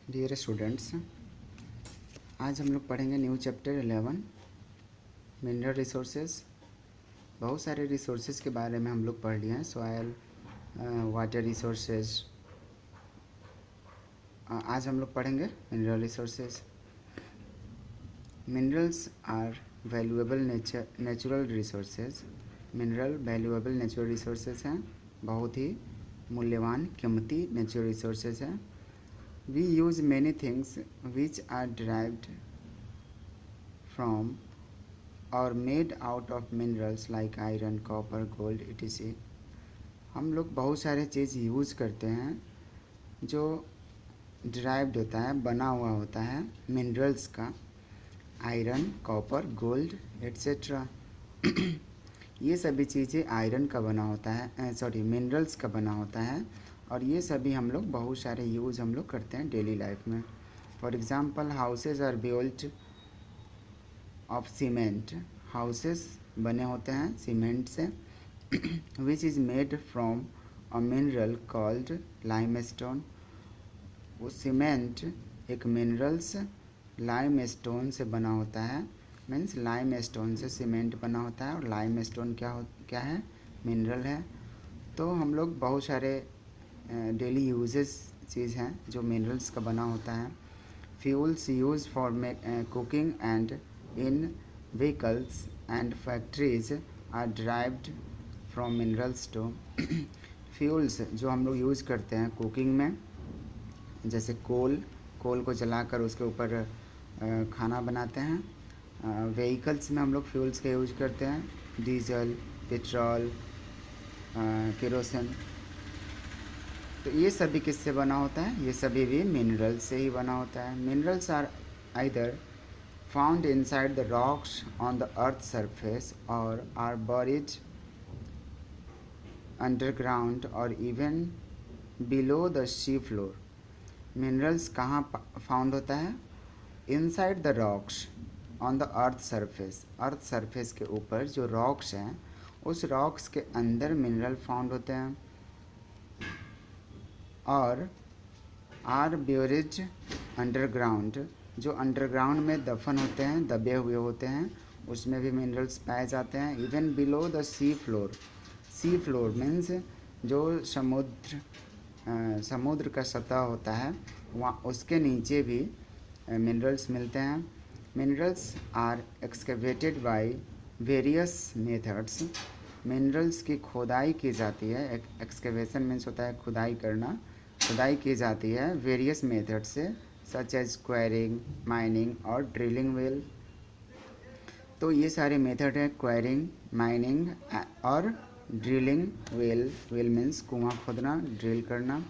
Dear students, आज हम लोग पढ़ेंगे न्यू चैप्टर 11 मिनरल रिसोर्सेज। बहुत सारे रिसोर्सेज के बारे में हम लोग पढ़ लिए हैं। Soil, water resources. आज हम लोग पढ़ेंगे mineral resources. Minerals are valuable natural resources. Mineral valuable natural resources हैं, बहुत ही मूल्यवान कीमती नेचुरल रिसोर्सेज हैं। We use many things which are derived from or made out of minerals like iron, copper, gold, etc. हम लोग बहुत सारे चीज़ यूज़ करते हैं जो डिराइव्ड होता है, बना हुआ होता है मिनरल्स का। Iron, copper, gold etcetera. ये सभी चीज़ें आयरन का बना होता है, मिनरल्स का बना होता है। और ये सभी हम लोग बहुत सारे यूज़ हम लोग करते हैं डेली लाइफ में। For example, houses are built of cement. Houses बने होते हैं सीमेंट से, which is made from a mineral called limestone. वो सीमेंट एक मिनरल्स लाइमस्टोन से बना होता है। मीन्स लाइमस्टोन से सीमेंट बना होता है, और लाइमस्टोन क्या है? मिनरल है। तो हम लोग बहुत सारे डेली यूजेस चीज़ हैं जो मिनरल्स का बना होता है। Fuels use for cooking and in vehicles and factories are derived from minerals too. Fuels जो हम लोग यूज़ करते हैं कुकिंग में, जैसे कोल को जलाकर उसके ऊपर खाना बनाते हैं। व्हीकल्स में हम लोग फ्यूल्स का यूज करते हैं, डीजल, पेट्रोल, केरोसिन। तो ये सभी किससे बना होता है? ये सभी भी मिनरल से ही बना होता है। Minerals are either found inside the rocks on the earth surface और आर बरीड अंडरग्राउंड और even below the sea floor. Minerals कहाँ फाउंड होता है? Inside the rocks on the earth surface. Earth surface के ऊपर जो रॉक्स हैं, उस रॉक्स के अंदर मिनरल फाउंड होते हैं। और आर ब्योरिज अंडरग्राउंड, जो अंडरग्राउंड में दफन होते हैं, दबे हुए होते हैं, उसमें भी मिनरल्स पाए जाते हैं। Even below the sea floor. Sea floor means जो समुद्र का सतह होता है, वहाँ उसके नीचे भी मिनरल्स मिलते हैं। Minerals are excavated by various methods. Minerals की खोदाई की जाती है। एक्सकेवेशन मीन्स होता है खुदाई करना। खुदाई की जाती है वेरियस मेथड से, सच एज क्वेरिंग, माइनिंग और ड्रिलिंग वेल। तो ये सारे मेथड है, क्वेरिंग, माइनिंग और ड्रिलिंग वेल। वेल मीन्स कुआं खोदना, ड्रिल करना।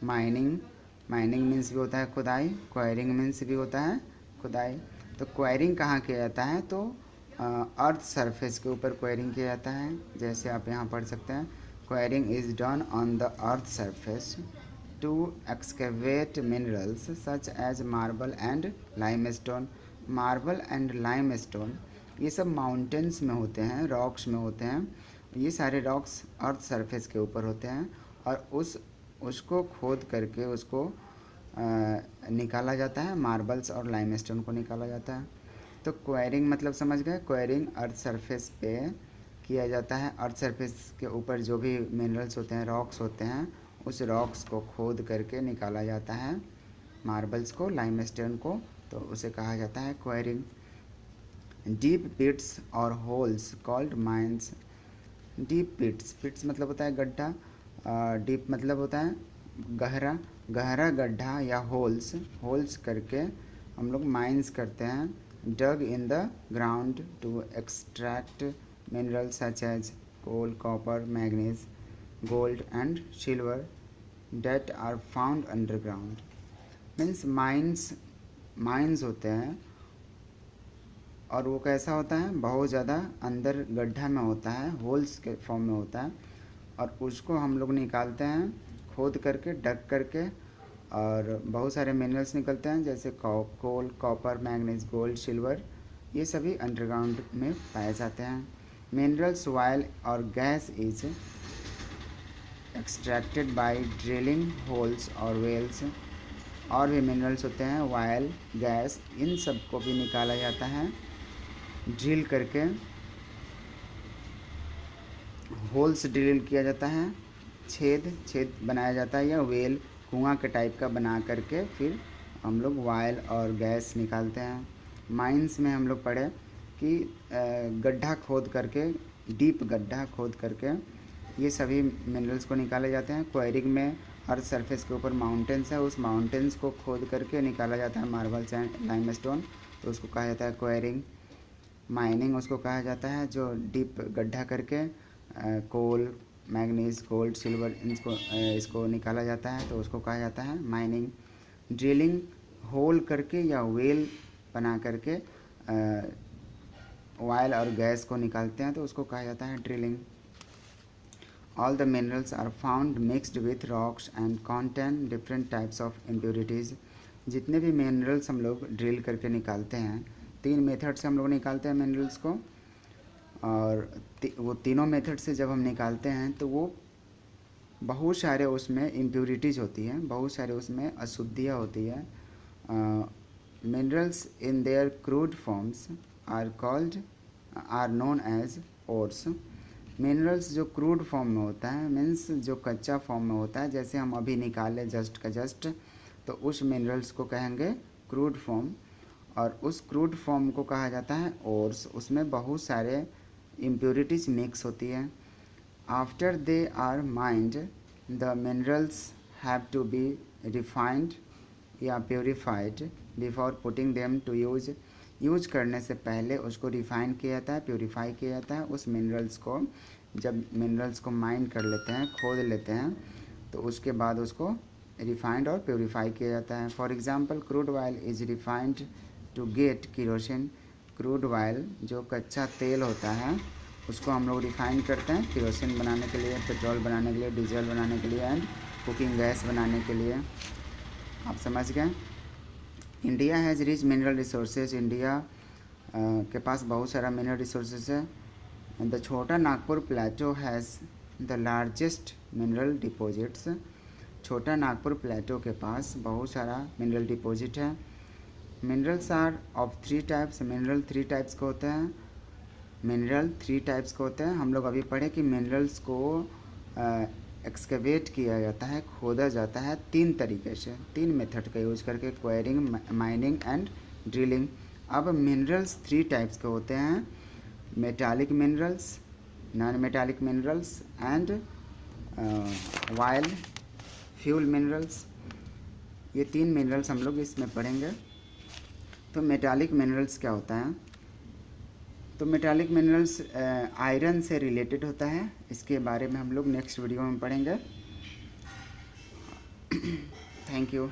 माइनिंग मीन्स भी होता है खुदाई, क्वेरिंग मीन्स भी होता है खुदाई। तो क्वेरिंग कहाँ किया जाता है? तो अर्थ सरफेस के ऊपर क्वेरिंग किया जाता है। जैसे आप यहाँ पढ़ सकते हैं, quarrying is done on the earth surface to excavate minerals such as marble and limestone. Marble and limestone ये सब माउंटेन्स में होते हैं, रॉक्स में होते हैं। ये सारे रॉक्स अर्थ सरफेस के ऊपर होते हैं, और उसको खोद करके उसको निकाला जाता है। मार्बल्स और लाइमस्टोन को निकाला जाता है। तो क्वेरिंग मतलब समझ गए? क्वेरिंग अर्थ सरफेस पे किया जाता है। अर्थ सरफेस के ऊपर जो भी मिनरल्स होते हैं, रॉक्स होते हैं, उस रॉक्स को खोद करके निकाला जाता है, मार्बल्स को, लाइमस्टोन को। तो उसे कहा जाता है क्वेरिंग। डीप पिट्स और होल्स कॉल्ड माइंस। डीप पिट्स मतलब होता है गड्ढा, डीप मतलब होता है गहरा गड्ढा, या होल्स करके हम लोग माइंस करते हैं। Dug in the ground to extract minerals such as coal, copper, manganese, gold and silver that are found underground. Means mines होते हैं, और वो कैसा होता है? बहुत ज़्यादा अंदर गड्ढा में होता है, होल्स के फॉर्म में होता है, और उसको हम लोग निकालते हैं खोद करके, डग करके, और बहुत सारे मिनरल्स निकलते हैं, जैसे कोल, कॉपर, मैग्नीज, गोल्ड, सिल्वर। ये सभी अंडरग्राउंड में पाए जाते हैं। मिनरल्स, ऑयल और gas is extracted by drilling holes or wells. और भी मिनरल्स होते हैं, ऑयल, गैस, इन सब को भी निकाला जाता है ड्रिल करके। होल्स ड्रिल किया जाता है, छेद बनाया जाता है, या वेल कुआं के टाइप का बना करके फिर हम लोग ऑयल और गैस निकालते हैं। माइंस में हम लोग पढ़े कि गड्ढा खोद करके, डीप गड्ढा खोद करके ये सभी मिनरल्स को निकाले जाते हैं। क्वायरिंग में अर्थ सरफेस के ऊपर माउंटेन्स है, उस माउंटेन्स को खोद करके निकाला जाता है, मार्बल, सैंड, लाइमस्टोन, तो उसको कहा जाता है क्वायरिंग। माइनिंग उसको कहा जाता है जो डीप गड्ढा करके कोल, मैग्नीज, गोल्ड, सिल्वर इसको निकाला जाता है, तो उसको कहा जाता है माइनिंग। ड्रिलिंग होल करके या वेल बना करके ऑयल और गैस को निकालते हैं, तो उसको कहा जाता है drilling. All the minerals are found mixed with rocks and contain different types of impurities। जितने भी मिनरल्स हम लोग ड्रिल करके निकालते हैं, 3 मेथड से हम लोग निकालते हैं मिनरल्स को, और वो तीनों मेथड से जब हम निकालते हैं तो वो बहुत सारे उसमें इम्प्योरिटीज़ होती हैं, बहुत सारे उसमें अशुद्धियाँ होती है। Minerals in their crude forms are known as ores. Minerals जो क्रूड फॉर्म में होता है, मीन्स जो कच्चा फॉर्म में होता है, जैसे हम अभी निकाले जस्ट का जस्ट, तो उस मिनरल्स को कहेंगे क्रूड फॉर्म, और उस क्रूड फॉर्म को कहा जाता है ओर्स। उसमें बहुत सारे इम्प्योरिटीज मिक्स होती है। After they are mined the minerals have to be refined या purified before putting them to use करने से पहले उसको रिफ़ाइन किया जाता है, प्योरीफाई किया जाता है। उस मिनरल्स को जब मिनरल्स को माइन कर लेते हैं, खोद लेते हैं, तो उसके बाद उसको रिफाइंड और प्योरीफाई किया जाता है। For example crude oil is refined to get kerosene. Crude oil जो कच्चा तेल होता है उसको हम लोग रिफाइन करते हैं केरोसिन बनाने के लिए, पेट्रोल बनाने के लिए, डीजल बनाने के लिए, एंड कुकिंग गैस बनाने के लिए। आप समझ गए। India has rich mineral resources. India के पास बहुत सारा मिनरल रिसोर्सेज है। The Chota Nagpur plateau has the largest mineral deposits. Chota Nagpur plateau के पास बहुत सारा मिनरल डिपॉजिट है। Minerals are of 3 types. Mineral 3 types के होते हैं। हम लोग अभी पढ़े कि मिनरल्स को एक्सकेवेट किया जाता है, खोदा जाता है 3 तरीके से, 3 मेथड का यूज करके, क्वायरिंग, माइनिंग एंड ड्रिलिंग। अब मिनरल्स 3 टाइप्स के होते हैं, metallic minerals, non metallic minerals and oil fuel minerals. ये 3 मिनरल्स हम लोग इसमें पढ़ेंगे। तो मेटालिक मिनरल्स क्या होता है? तो मेटालिक मिनरल्स आयरन से रिलेटेड होता है। इसके बारे में हम लोग नेक्स्ट वीडियो में पढ़ेंगे। Thank you.